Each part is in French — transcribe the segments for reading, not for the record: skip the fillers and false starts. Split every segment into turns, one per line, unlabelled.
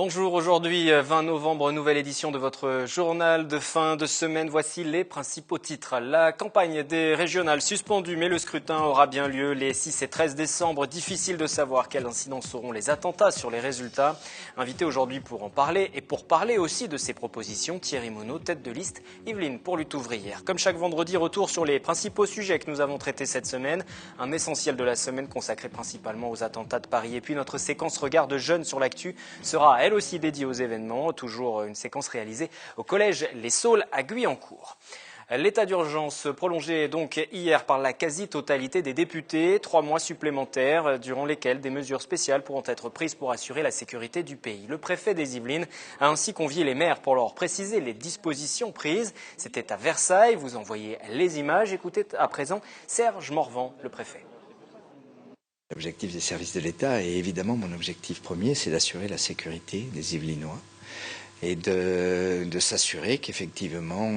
Bonjour, aujourd'hui 20 novembre, nouvelle édition de votre journal de fin de semaine. Voici les principaux titres. La campagne des régionales suspendue, mais le scrutin aura bien lieu les 6 et 13 décembre. Difficile de savoir quelles incidences seront les attentats sur les résultats. Invité aujourd'hui pour en parler et pour parler aussi de ses propositions, Thierry Monod, tête de liste Yvelines pour Lutte ouvrière. Comme chaque vendredi, retour sur les principaux sujets que nous avons traités cette semaine. Un essentiel de la semaine consacré principalement aux attentats de Paris. Et puis notre séquence regard de jeunes sur l'actu sera elle aussi dédiée aux événements, toujours une séquence réalisée au collège Les Saules à Guyancourt. L'état d'urgence prolongé donc hier par la quasi-totalité des députés, 3 mois supplémentaires durant lesquels des mesures spéciales pourront être prises pour assurer la sécurité du pays. Le préfet des Yvelines a ainsi convié les maires pour leur préciser les dispositions prises. C'était à Versailles, vous en voyez les images. Écoutez à présent Serge Morvan, le préfet.
L'objectif des services de l'État, et évidemment mon objectif premier, c'est d'assurer la sécurité des Yvelinois et de s'assurer qu'effectivement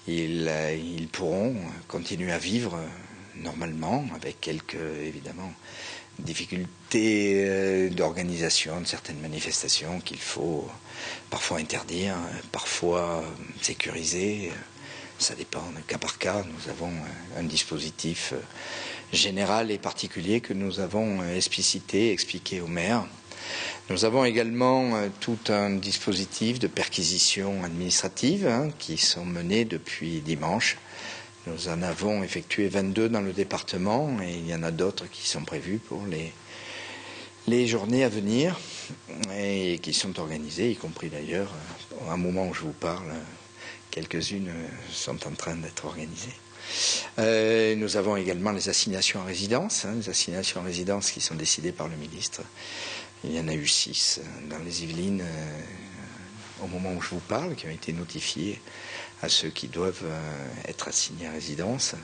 ils pourront continuer à vivre normalement, avec quelques évidemment difficultés d'organisation de certaines manifestations qu'il faut parfois interdire, parfois sécuriser. Ça dépend de cas par cas. Nous avons un dispositif général et particulier que nous avons expliqué aux maires. Nous avons également tout un dispositif de perquisition administrative qui sont menés depuis dimanche. Nous en avons effectué 22 dans le département et il y en a d'autres qui sont prévus pour les journées à venir et qui sont organisées, y compris d'ailleurs, à un moment où je vous parle, quelques-unes sont en train d'être organisées. Nous avons également les assignations à résidence, les assignations à résidence qui sont décidées par le ministre. Il y en a eu 6 dans les Yvelines au moment où je vous parle, qui ont été notifiés à ceux qui doivent être assignés à résidence.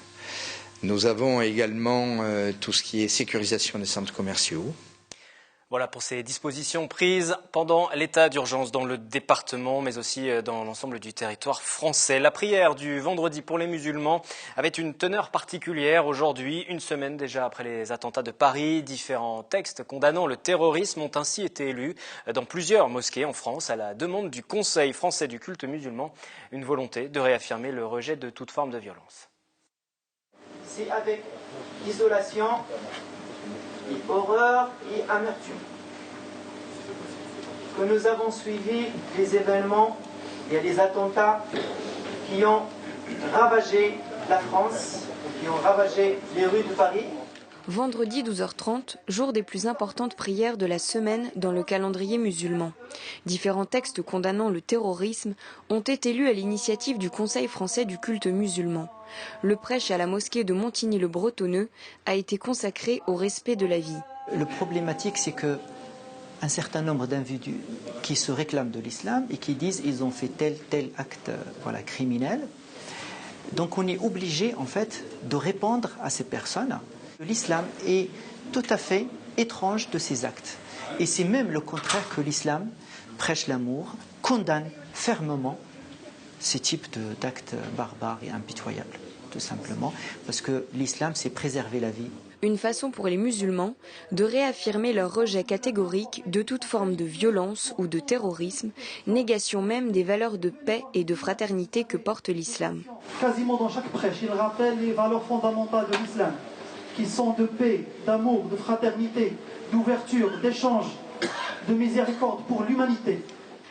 Nous avons également tout ce qui est sécurisation des centres commerciaux.
Voilà pour ces dispositions prises pendant l'état d'urgence dans le département, mais aussi dans l'ensemble du territoire français. La prière du vendredi pour les musulmans avait une teneur particulière aujourd'hui, une semaine déjà après les attentats de Paris. Différents textes condamnant le terrorisme ont ainsi été élus dans plusieurs mosquées en France à la demande du Conseil français du culte musulman, une volonté de réaffirmer le rejet de toute forme de violence.
C'est avec isolation et horreur et amertume que nous avons suivi les événements et les attentats qui ont ravagé la France, qui ont ravagé les rues de Paris.
Vendredi 12h30, jour des plus importantes prières de la semaine dans le calendrier musulman. Différents textes condamnant le terrorisme ont été lus à l'initiative du Conseil français du culte musulman. Le prêche à la mosquée de Montigny-le-Bretonneux a été consacré au respect de la vie.
Le problématique, c'est que un certain nombre d'individus qui se réclament de l'islam et qui disent qu'ils ont fait tel acte criminel. Donc on est obligé en fait de répondre à ces personnes. L'islam est tout à fait étrange de ces actes. Et c'est même le contraire que l'islam prêche l'amour, condamne fermement ces types d'actes barbares et impitoyables, tout simplement, parce que l'islam, c'est préserver la vie.
Une façon pour les musulmans de réaffirmer leur rejet catégorique de toute forme de violence ou de terrorisme, négation même des valeurs de paix et de fraternité que porte l'islam.
Quasiment dans chaque prêche, il rappelle les valeurs fondamentales de l'islam, qui sont de paix, d'amour, de fraternité, d'ouverture, d'échange, de miséricorde pour l'humanité.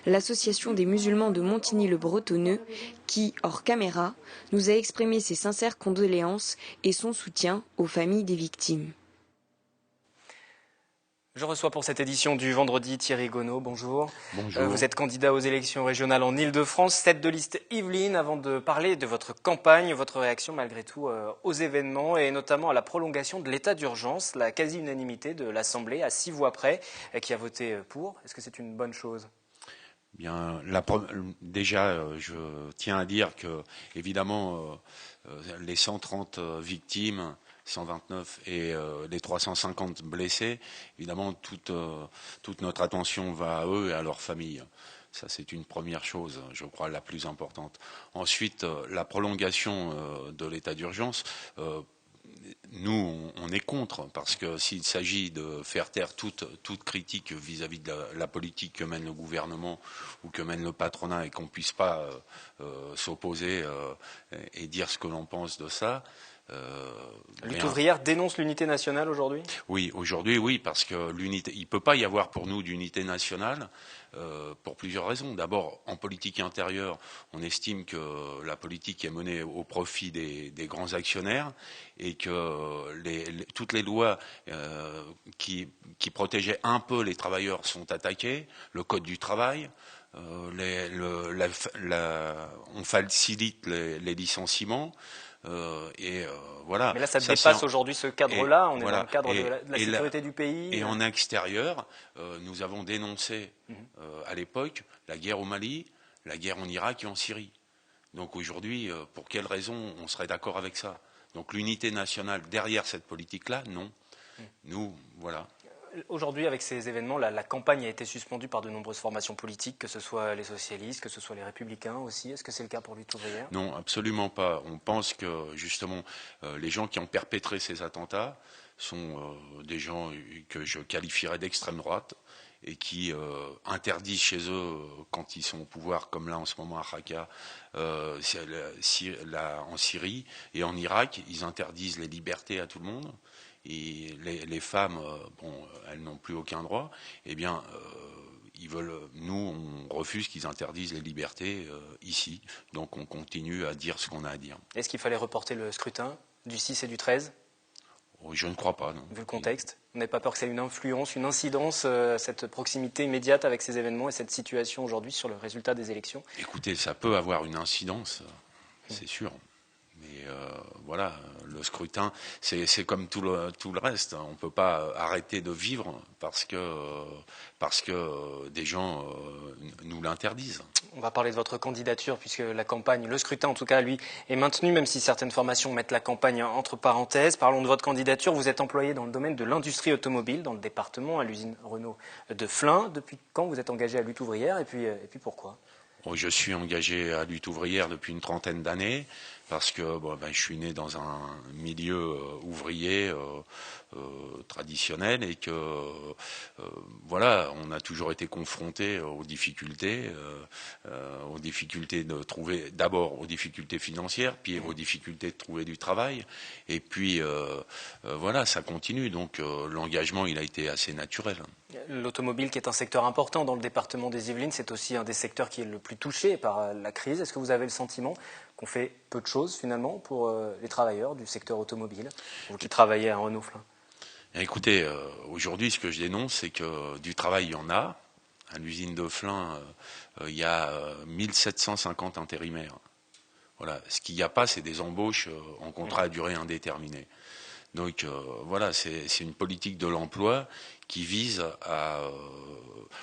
L'association des musulmans de Montigny-le-Bretonneux, qui, hors caméra, nous a exprimé ses sincères condoléances et son soutien aux familles des victimes.
Je reçois pour cette édition du vendredi Thierry Gonod, bonjour.
Bonjour.
Vous êtes candidat aux élections régionales en Ile-de-France, tête de liste Yvelines. Avant de parler de votre campagne, votre réaction malgré tout aux événements et notamment à la prolongation de l'état d'urgence, la quasi-unanimité de l'Assemblée à 6 voix près qui a voté pour. Est-ce que c'est une bonne chose ?
Bien, déjà, je tiens à dire que, évidemment, les 130 victimes, 129 et les 350 blessés, évidemment, toute notre attention va à eux et à leurs familles. Ça, c'est une première chose, je crois, la plus importante. Ensuite, la prolongation de l'état d'urgence. nous, on est contre, parce que s'il s'agit de faire taire toute critique vis-à-vis de la politique que mène le gouvernement ou que mène le patronat et qu'on ne puisse pas s'opposer et dire ce que l'on pense de ça.
Lutte ouvrière dénonce l'unité nationale aujourd'hui ?
Oui, aujourd'hui, oui, parce que l'unité, il ne peut pas y avoir pour nous d'unité nationale pour plusieurs raisons. D'abord, en politique intérieure, on estime que la politique est menée au profit des grands actionnaires et que toutes les lois qui protégeaient un peu les travailleurs sont attaquées, le code du travail. On facilite les licenciements. Voilà.
Mais là, ça dépasse aujourd'hui ce cadre-là. On est dans le cadre de la sécurité du pays.
Et en extérieur, nous avons dénoncé à l'époque la guerre au Mali, la guerre en Irak et en Syrie. Donc aujourd'hui, pour quelle raison on serait d'accord avec ça? Donc l'unité nationale derrière cette politique-là, non. Nous, voilà.
Aujourd'hui, avec ces événements, la campagne a été suspendue par de nombreuses formations politiques, que ce soit les socialistes, que ce soit les républicains aussi. Est-ce que c'est le cas pour Lutte ouvrière?
Non, absolument pas. On pense que, justement, les gens qui ont perpétré ces attentats sont des gens que je qualifierais d'extrême droite et qui interdisent chez eux, quand ils sont au pouvoir, comme là en ce moment à Raqqa, en Syrie et en Irak, ils interdisent les libertés à tout le monde. Et les femmes, bon, elles n'ont plus aucun droit. Eh bien, nous, on refuse qu'ils interdisent les libertés ici. Donc, on continue à dire ce qu'on a à dire.
Est-ce qu'il fallait reporter le scrutin du 6 et du 13 ?
Je ne crois pas, non.
Vu le contexte, vous n'avez pas peur que ça ait une influence, une incidence, cette proximité immédiate avec ces événements et cette situation aujourd'hui sur le résultat des élections?
Écoutez, ça peut avoir une incidence, c'est sûr. Mais voilà, le scrutin, c'est comme tout le reste. On ne peut pas arrêter de vivre parce que des gens nous l'interdisent.
On va parler de votre candidature puisque la campagne, le scrutin en tout cas, lui, est maintenu, même si certaines formations mettent la campagne entre parenthèses. Parlons de votre candidature. Vous êtes employé dans le domaine de l'industrie automobile, dans le département, à l'usine Renault de Flins. Depuis quand vous êtes engagé à Lutte ouvrière et puis pourquoi?
Je suis engagé à Lutte ouvrière depuis une trentaine d'années parce que je suis né dans un milieu ouvrier traditionnel et que voilà, on a toujours été confronté aux difficultés de trouver, d'abord aux difficultés financières, puis aux difficultés de trouver du travail, et puis voilà, ça continue. Donc l'engagement, il a été assez naturel.
L'automobile, qui est un secteur important dans le département des Yvelines, c'est aussi un des secteurs qui est le plus touché par la crise. Est-ce que vous avez le sentiment qu'on fait peu de choses finalement pour les travailleurs du secteur automobile, vous qui travaillez à Renault-Flins?
Écoutez, aujourd'hui, ce que je dénonce, c'est que du travail, il y en a. À l'usine de Flins, il y a 1750 intérimaires. Voilà. Ce qu'il n'y a pas, c'est des embauches en contrat à durée indéterminée. Donc voilà, c'est une politique de l'emploi qui vise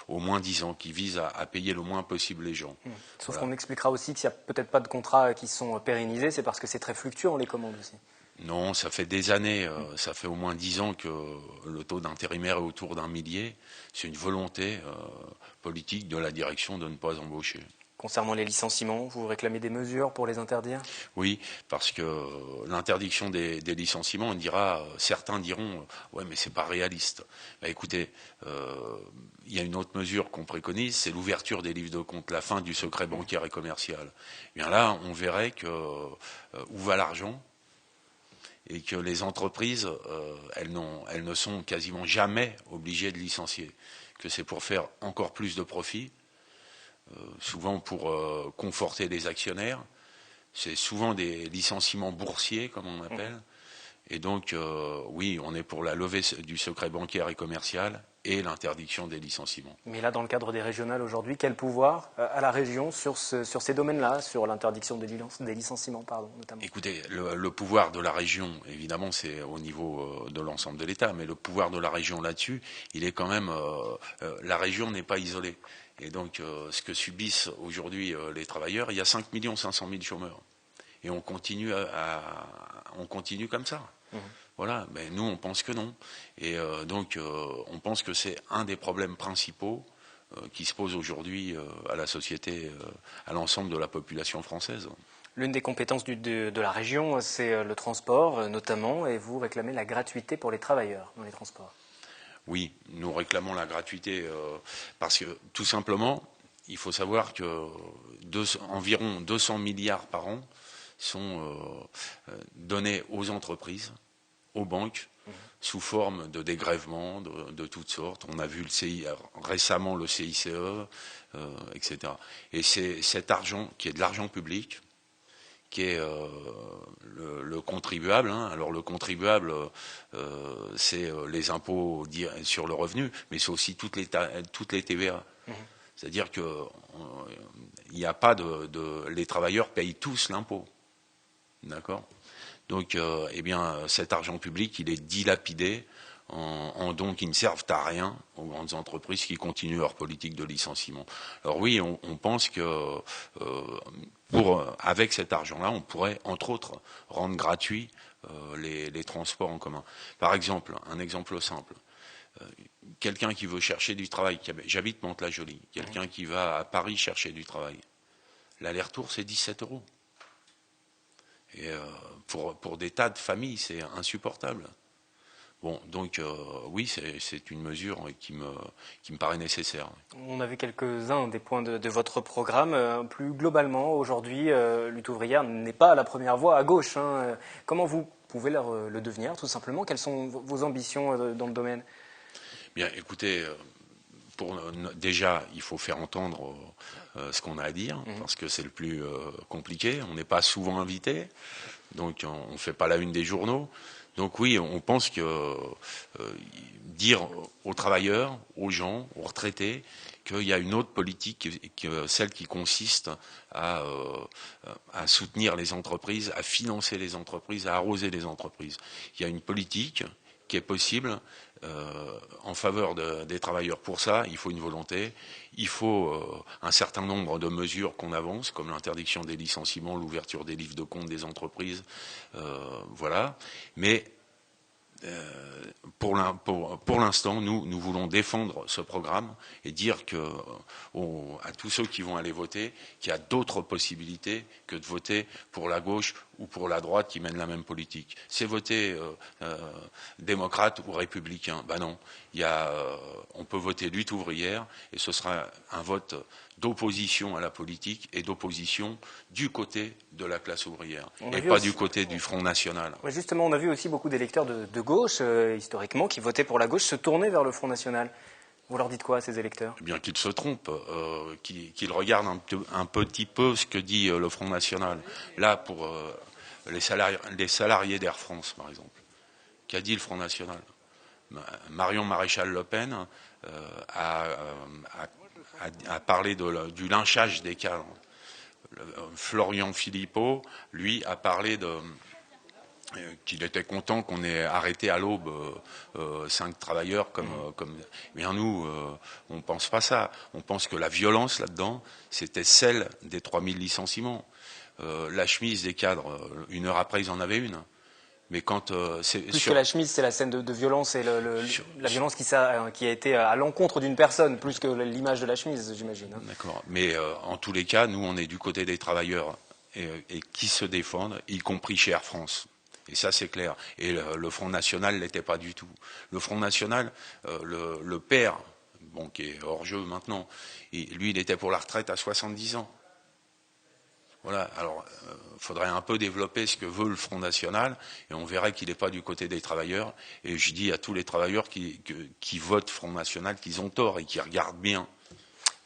au moins 10 ans, qui vise à payer le moins possible les gens.
Sauf
voilà.
qu'on expliquera aussi qu'il n'y a peut-être pas de contrats qui sont pérennisés, c'est parce que c'est très fluctuant les commandes aussi.
Non, ça fait des années, ça fait au moins 10 ans que le taux d'intérimaires est autour d'un millier. C'est une volonté politique de la direction de ne pas embaucher.
Concernant les licenciements, vous réclamez des mesures pour les interdire?
Oui, parce que l'interdiction des licenciements, certains diront ouais, mais c'est pas réaliste. Écoutez, il y a une autre mesure qu'on préconise, c'est l'ouverture des livres de compte, la fin du secret bancaire et commercial. Et bien là, on verrait que où va l'argent et que les entreprises, elles ne sont quasiment jamais obligées de licencier, que c'est pour faire encore plus de profit. Souvent pour conforter les actionnaires. C'est souvent des licenciements boursiers, comme on appelle. Et donc, oui, on est pour la levée du secret bancaire et commercial et l'interdiction des licenciements.
Mais là, dans le cadre des régionales aujourd'hui, quel pouvoir à la région sur ces domaines-là, sur l'interdiction des licenciements, notamment?
Écoutez, le pouvoir de la région, évidemment, c'est au niveau de l'ensemble de l'État, mais le pouvoir de la région là-dessus, il est quand même... la région n'est pas isolée. Et donc, ce que subissent aujourd'hui les travailleurs, il y a 5 500 000 chômeurs. Et on continue comme ça. Voilà, mais nous, on pense que non. Et donc, on pense que c'est un des problèmes principaux qui se posent aujourd'hui à la société, à l'ensemble de la population française.
L'une des compétences de la région, c'est le transport notamment, et vous réclamez la gratuité pour les travailleurs dans les transports.
Oui, nous réclamons la gratuité parce que tout simplement, il faut savoir que environ 200 milliards par an sont donnés aux entreprises, aux banques, sous forme de dégrèvements de toutes sortes. On a vu récemment le CICE, etc. Et c'est cet argent qui est de l'argent public, qui est le contribuable. Alors le contribuable, c'est les impôts sur le revenu, mais c'est aussi toutes les TVA. C'est-à-dire que il n'y a pas les travailleurs payent tous l'impôt. D'accord ? Donc, cet argent public, il est dilapidé en dons qui ne servent à rien aux grandes entreprises qui continuent leur politique de licenciement. Alors oui, on pense que avec cet argent-là, on pourrait, entre autres, rendre gratuits les transports en commun. Par exemple, un exemple simple. Quelqu'un qui veut chercher du travail, j'habite Mantes-la-Jolie, quelqu'un qui va à Paris chercher du travail, l'aller-retour, c'est 17 €. Et pour des tas de familles, c'est insupportable. Bon, donc oui, c'est une mesure qui me paraît nécessaire.
On a vu quelques-uns des points de votre programme. Plus globalement, aujourd'hui, Lutte ouvrière n'est pas à la première voie à gauche. Comment vous pouvez le devenir, tout simplement? Quelles sont vos ambitions dans le domaine?
Bien, écoutez, déjà, il faut faire entendre ce qu'on a à dire, parce que c'est le plus compliqué. On n'est pas souvent invité, donc on ne fait pas la une des journaux. Donc oui, on pense que dire aux travailleurs, aux gens, aux retraités, qu'il y a une autre politique, celle qui consiste à soutenir les entreprises, à financer les entreprises, à arroser les entreprises. Il y a une politique qui est possible en faveur des travailleurs. Pour ça, il faut une volonté, il faut un certain nombre de mesures qu'on avance, comme l'interdiction des licenciements, l'ouverture des livres de compte des entreprises, voilà. Mais pour l'instant, nous voulons défendre ce programme et dire à tous ceux qui vont aller voter qu'il y a d'autres possibilités que de voter pour la gauche ou pour la droite qui mène la même politique. C'est voter démocrate ou républicain. Ben non, on peut voter lutte ouvrière et ce sera un vote d'opposition à la politique et d'opposition du côté de la classe ouvrière et pas du côté du Front National.
Ouais, justement, on a vu aussi beaucoup d'électeurs de gauche, historiquement, qui votaient pour la gauche, se tourner vers le Front National. Vous leur dites quoi à ces électeurs?
Eh bien qu'ils se trompent, qu'ils regardent un petit peu ce que dit le Front National. Là, pour les salariés d'Air France, par exemple, qu'a dit le Front National? Marion Maréchal-Le Pen a parlé du lynchage des cadres. Florian Philippot, lui, a parlé qu'il était content qu'on ait arrêté à l'aube 5 travailleurs comme. Bien nous, on pense pas ça. On pense que la violence là-dedans, c'était celle des 3000 licenciements. La chemise des cadres, 1 heure après, ils en avaient une. Mais quand
plus que la chemise, c'est la scène de violence et la violence qui a été à l'encontre d'une personne, plus que l'image de la chemise, j'imagine.
D'accord. Mais en tous les cas, nous, on est du côté des travailleurs et qui se défendent, y compris chez Air France. Et ça, c'est clair. Et le Front National l'était pas du tout. Le Front National, le père, qui est hors jeu maintenant, lui, il était pour la retraite à 70 ans. Voilà, alors faudrait un peu développer ce que veut le Front National et on verrait qu'il n'est pas du côté des travailleurs. Et je dis à tous les travailleurs qui votent Front National qu'ils ont tort et qu'ils regardent bien.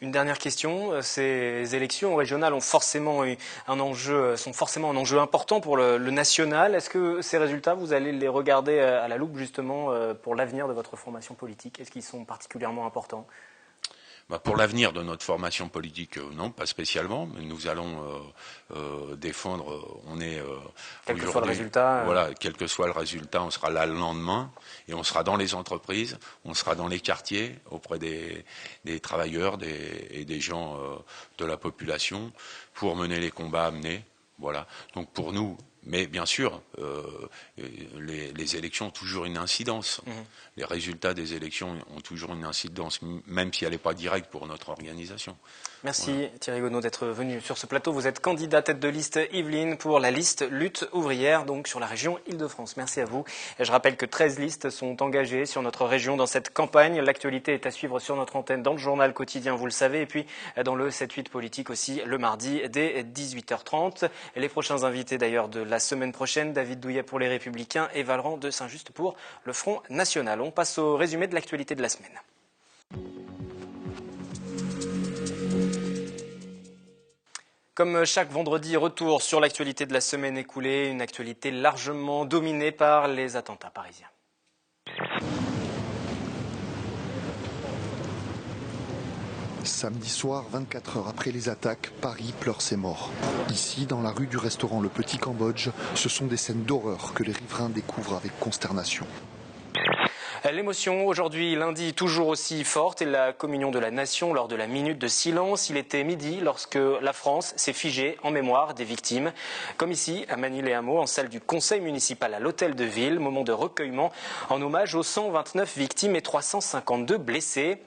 Une dernière question, ces élections régionales sont forcément un enjeu important pour le national. Est-ce que ces résultats, vous allez les regarder à la loupe justement pour l'avenir de votre formation politique? Est-ce qu'ils sont particulièrement importants?
Pour l'avenir de notre formation politique, non, pas spécialement. Mais nous allons défendre.
Quel que soit le résultat.
Voilà, quel que soit le résultat, on sera là le lendemain et on sera dans les entreprises, on sera dans les quartiers auprès des travailleurs et des gens de la population pour mener les combats à mener. Voilà. Donc pour nous, Mais bien sûr, les élections ont toujours une incidence. Les résultats des élections ont toujours une incidence, même si elle n'est pas directe pour notre organisation.
Merci
voilà.
Thierry Gonod d'être venu sur ce plateau. Vous êtes candidat tête de liste Yvelines pour la liste Lutte ouvrière, donc sur la région Île-de-France. Merci à vous. Et je rappelle que 13 listes sont engagées sur notre région dans cette campagne. L'actualité est à suivre sur notre antenne dans le journal quotidien, vous le savez, et puis dans le 7-8 politique aussi le mardi dès 18h30. Et les prochains invités d'ailleurs de la semaine prochaine, David Douillet pour les Républicains et Valran de Saint-Just pour le Front National. On passe au résumé de l'actualité de la semaine. Comme chaque vendredi, retour sur l'actualité de la semaine écoulée, une actualité largement dominée par les attentats parisiens.
Samedi soir, 24 heures après les attaques, Paris pleure ses morts. Ici, dans la rue du restaurant Le Petit Cambodge, ce sont des scènes d'horreur que les riverains découvrent avec consternation.
L'émotion aujourd'hui, lundi, toujours aussi forte, est la communion de la nation lors de la minute de silence. Il était midi lorsque la France s'est figée en mémoire des victimes. Comme ici, à Manille-les-Hameaux, en salle du conseil municipal à l'hôtel de ville, moment de recueillement en hommage aux 129 victimes et 352 blessés.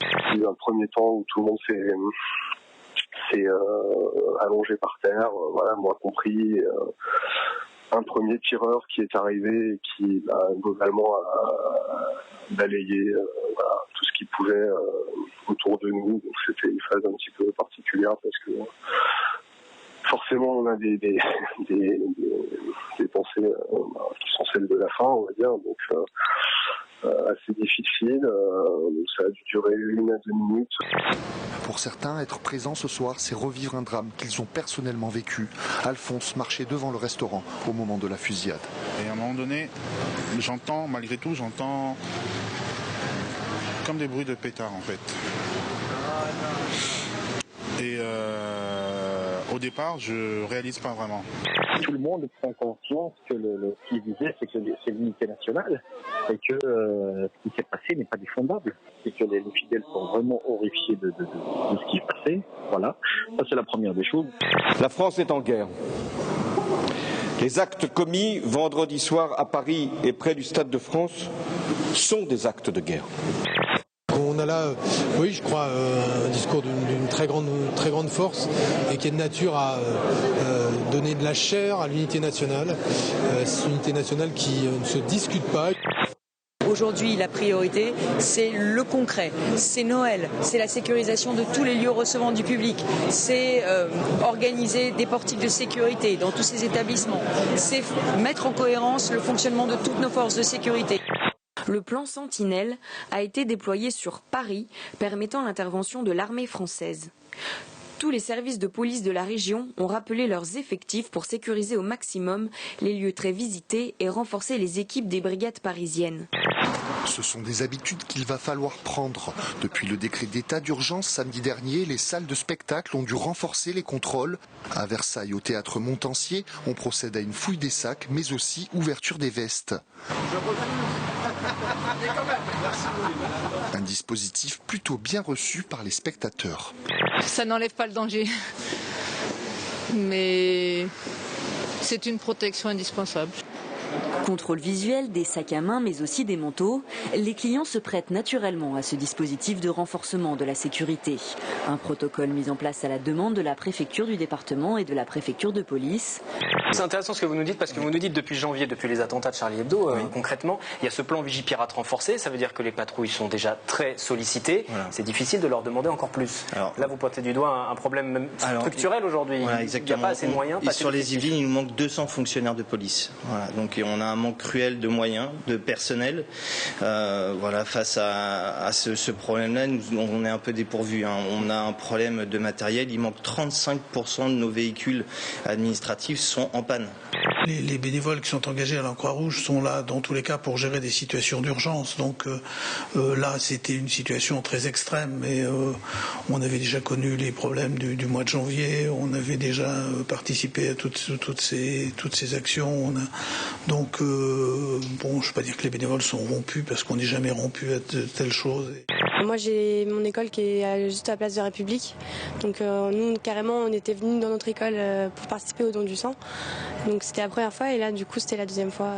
Il y a eu un premier temps où tout le monde s'est allongé par terre, voilà, moi compris. Un premier tireur qui est arrivé et qui globalement a balayé voilà, tout ce qu'il pouvait autour de nous. Donc c'était une phase un petit peu particulière parce que forcément on a des pensées qui sont celles de la fin, on va dire. Donc assez difficile, donc ça a dû durer 1 à 2 minutes.
Pour certains, être présent ce soir, c'est revivre un drame qu'ils ont personnellement vécu. Alphonse marchait devant le restaurant au moment de la fusillade.
Et à un moment donné, malgré tout, j'entends comme des bruits de pétards en fait. Et au départ, je réalise pas vraiment.
Tout le monde prend conscience que ce qui est visé, c'est l'unité nationale et que ce qui s'est passé n'est pas défendable. Et que les fidèles sont vraiment horrifiés de ce qui est passé. Voilà, ça c'est la première des choses.
La France est en guerre. Les actes commis vendredi soir à Paris et près du Stade de France sont des actes de guerre.
On a là, oui, je crois, un discours d'une très grande force et qui est de nature à donner de la chair à l'unité nationale. C'est une unité nationale qui ne se discute pas.
Aujourd'hui, la priorité, c'est le concret, c'est Noël, c'est la sécurisation de tous les lieux recevant du public, c'est organiser des portiques de sécurité dans tous ces établissements, c'est mettre en cohérence le fonctionnement de toutes nos forces de sécurité.
Le plan Sentinelle a été déployé sur Paris, permettant l'intervention de l'armée française. Tous les services de police de la région ont rappelé leurs effectifs pour sécuriser au maximum les lieux très visités et renforcer les équipes des brigades parisiennes.
Ce sont des habitudes qu'il va falloir prendre. Depuis le décret d'état d'urgence samedi dernier, les salles de spectacle ont dû renforcer les contrôles. À Versailles, au théâtre Montansier, on procède à une fouille des sacs, mais aussi ouverture des vestes. Un dispositif plutôt bien reçu par les spectateurs.
Ça n'enlève pas le danger, mais c'est une protection indispensable.
Contrôle visuel, des sacs à main mais aussi des manteaux, les clients se prêtent naturellement à ce dispositif de renforcement de la sécurité. Un protocole mis en place à la demande de la préfecture du département et de la préfecture de police.
C'est intéressant ce que vous nous dites parce que vous nous dites depuis janvier, depuis les attentats de Charlie Hebdo, concrètement, il y a ce plan Vigipirate renforcé, ça veut dire que les patrouilles sont déjà très sollicitées, c'est difficile de leur demander encore plus. Alors, là vous pointez du doigt un problème même structurel aujourd'hui, il n'y a pas assez de moyens.
Et sur les Yvelines, il nous manque 200 fonctionnaires de police. Voilà, donc on a un manque cruel de moyens, de personnel. Voilà, face à ce problème-là, on est un peu dépourvu. On a un problème de matériel. Il manque 35% de nos véhicules administratifs sont en panne.
Les bénévoles qui sont engagés à la Croix-Rouge sont là dans tous les cas pour gérer des situations d'urgence. Donc là, c'était une situation très extrême, mais on avait déjà connu les problèmes du mois de janvier. On avait déjà participé à toutes ces actions. Donc bon, je ne veux pas dire que les bénévoles sont rompus parce qu'on n'est jamais rompu à de telles choses.
Moi j'ai mon école qui est juste à la place de République, donc nous carrément on était venus dans notre école pour participer au don du sang, donc c'était la première fois et là du coup c'était la deuxième fois.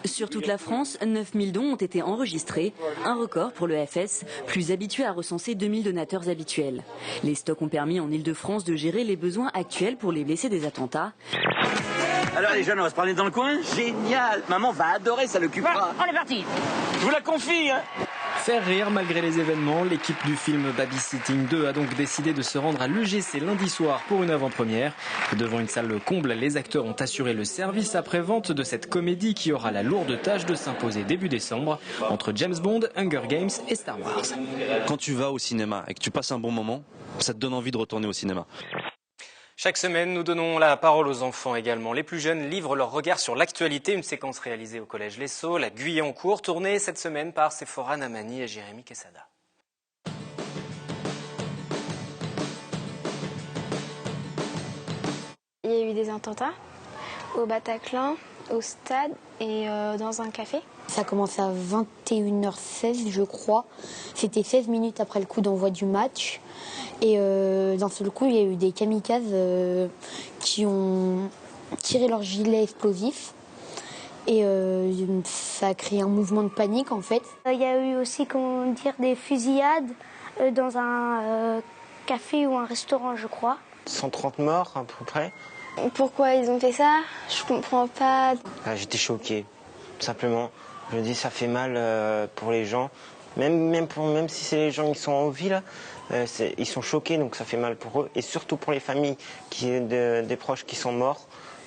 Sur toute la France, 9000 dons ont été enregistrés, un record pour le FS, plus habitué à recenser 2000 donateurs habituels. Les stocks ont permis en Ile-de-France de gérer les besoins actuels pour les blessés des attentats.
Alors les jeunes, on va se promener dans le coin? Génial! Maman va adorer, ça l'occupera.
On est parti!
Je vous la confie, hein.
Faire rire malgré les événements, l'équipe du film Babysitting 2 a donc décidé de se rendre à l'UGC lundi soir pour une avant-première. Devant une salle comble, les acteurs ont assuré le service après-vente de cette comédie qui aura la lourde tâche de s'imposer début décembre entre James Bond, Hunger Games et Star Wars.
Quand tu vas au cinéma et que tu passes un bon moment, ça te donne envie de retourner au cinéma.
Chaque semaine, nous donnons la parole aux enfants également. Les plus jeunes livrent leur regard sur l'actualité, une séquence réalisée au Collège Les Sceaux, la Guyancourt, tournée cette semaine par Sephora Namani et Jérémy Quesada.
Il y a eu des attentats au Bataclan, au stade et dans un café.
Ça a commencé à 21h16, je crois. C'était 16 minutes après le coup d'envoi du match. Et d'un seul coup, il y a eu des kamikazes qui ont tiré leur gilet explosif. Et ça a créé un mouvement de panique, en fait.
Il y a eu aussi, comment dire, des fusillades dans un café ou un restaurant, je crois.
130 morts, à peu près.
Pourquoi ils ont fait ça? Je comprends pas.
J'étais choqué, tout simplement. Je me dis, ça fait mal pour les gens. Même si c'est les gens qui sont en vie, là, ils sont choqués, donc ça fait mal pour eux. Et surtout pour les familles des proches qui sont morts.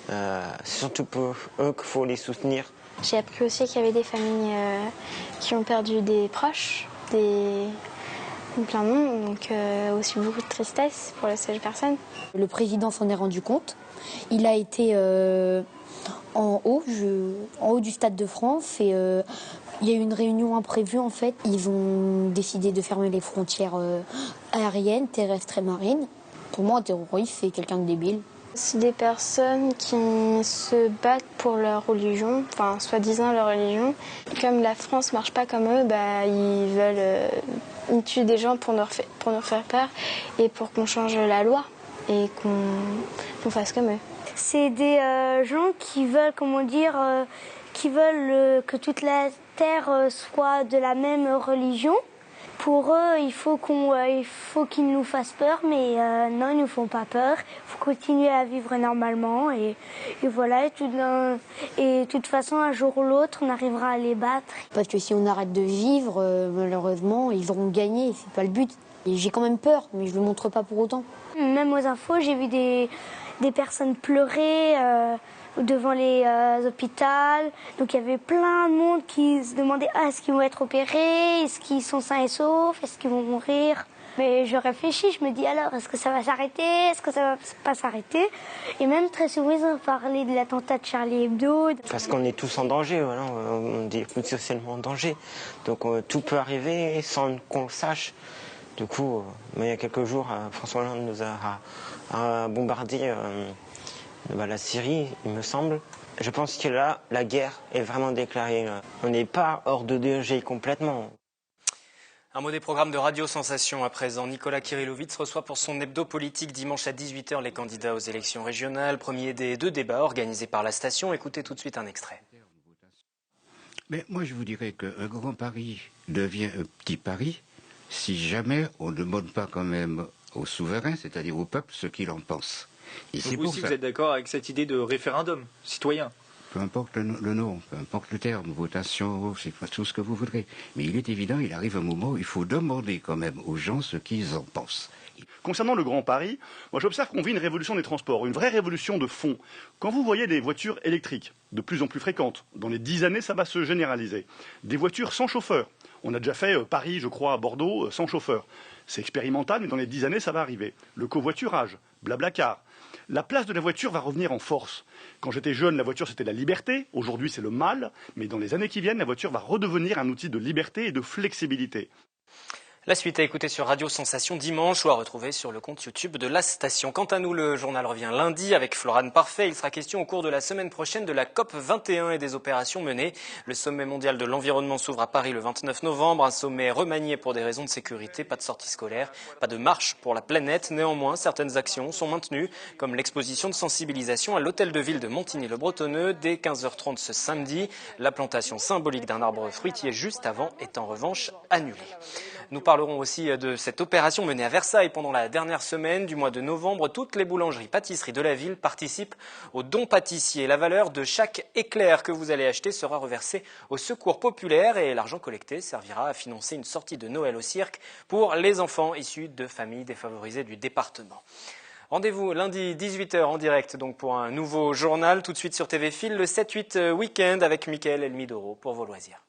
C'est surtout pour eux qu'il faut les soutenir.
J'ai appris aussi qu'il y avait des familles qui ont perdu des proches, plein de monde, donc aussi beaucoup de tristesse pour ces personnes.
Le président s'en est rendu compte. Il a été en haut du Stade de France et il y a eu une réunion imprévue en fait. Ils ont décidé de fermer les frontières aériennes, terrestres et marines. Pour moi, un terroriste, c'est quelqu'un de débile.
C'est des personnes qui se battent pour leur religion, enfin soi-disant leur religion. Comme la France marche pas comme eux, ils tuent des gens pour nous faire peur et pour qu'on change la loi et qu'on fasse comme eux.
C'est des gens qui veulent, que toute la terre soit de la même religion. Pour eux, il faut qu'ils nous fassent peur, mais non, ils ne nous font pas peur. Il faut continuer à vivre normalement et voilà. Et de toute façon, un jour ou l'autre, on arrivera à les battre.
Parce que si on arrête de vivre, malheureusement, ils auront gagné. C'est pas le but. Et j'ai quand même peur, mais je le montre pas pour autant.
Même aux infos, j'ai vu des personnes pleurer devant les hôpitaux. Donc il y avait plein de monde qui se demandait est-ce qu'ils vont être opérés, est-ce qu'ils sont sains et saufs, est-ce qu'ils vont mourir. Mais je réfléchis, je me dis alors est-ce que ça va s'arrêter, est-ce que ça va pas s'arrêter. Et même très souvent ils ont parlé de l'attentat de Charlie Hebdo.
Parce qu'on est tous en danger, voilà, on est potentiellement en danger. Donc tout peut arriver sans qu'on le sache. Du coup, il y a quelques jours, François Hollande nous a bombardé la Syrie, il me semble. Je pense que là, la guerre est vraiment déclarée. On n'est pas hors de danger complètement.
Un mot des programmes de Radio Sensation à présent. Nicolas Kirillovitz reçoit pour son hebdo politique dimanche à 18h les candidats aux élections régionales. Premier des 2 débats organisés par la station. Écoutez tout de suite un extrait.
Mais moi, je vous dirais qu'un grand Paris devient un petit Paris si jamais on ne demande pas quand même aux souverains, c'est-à-dire au peuple, ce qu'il en pense.
Et donc vous aussi, vous êtes d'accord avec cette idée de référendum citoyen?
Peu importe le nom, peu importe le terme, votation, c'est tout ce que vous voudrez. Mais il est évident, il arrive un moment où il faut demander quand même aux gens ce qu'ils en pensent.
Concernant le Grand Paris, moi j'observe qu'on vit une révolution des transports, une vraie révolution de fond. Quand vous voyez des voitures électriques, de plus en plus fréquentes, dans les 10 années ça va se généraliser, des voitures sans chauffeur. On a déjà fait Paris, je crois, à Bordeaux, sans chauffeur. C'est expérimental, mais dans les 10 années ça va arriver. Le covoiturage, Blablacar. La place de la voiture va revenir en force. Quand j'étais jeune, la voiture c'était la liberté, aujourd'hui c'est le mal, mais dans les années qui viennent, la voiture va redevenir un outil de liberté et de flexibilité.
La suite à écouter sur Radio Sensation dimanche ou à retrouver sur le compte YouTube de la station. Quant à nous, le journal revient lundi avec Florane Parfait. Il sera question au cours de la semaine prochaine de la COP 21 et des opérations menées. Le sommet mondial de l'environnement s'ouvre à Paris le 29 novembre. Un sommet remanié pour des raisons de sécurité. Pas de sortie scolaire, pas de marche pour la planète. Néanmoins, certaines actions sont maintenues, comme l'exposition de sensibilisation à l'hôtel de ville de Montigny-le-Bretonneux dès 15h30 ce samedi. La plantation symbolique d'un arbre fruitier juste avant est en revanche annulée. Nous parlerons aussi de cette opération menée à Versailles pendant la dernière semaine du mois de novembre. Toutes les boulangeries, pâtisseries de la ville participent au don pâtissier. La valeur de chaque éclair que vous allez acheter sera reversée au secours populaire et l'argent collecté servira à financer une sortie de Noël au cirque pour les enfants issus de familles défavorisées du département. Rendez-vous lundi 18h en direct donc pour un nouveau journal. Tout de suite sur TV Fil, le 7-8 Week-end avec Mickaël Elmidoro pour vos loisirs.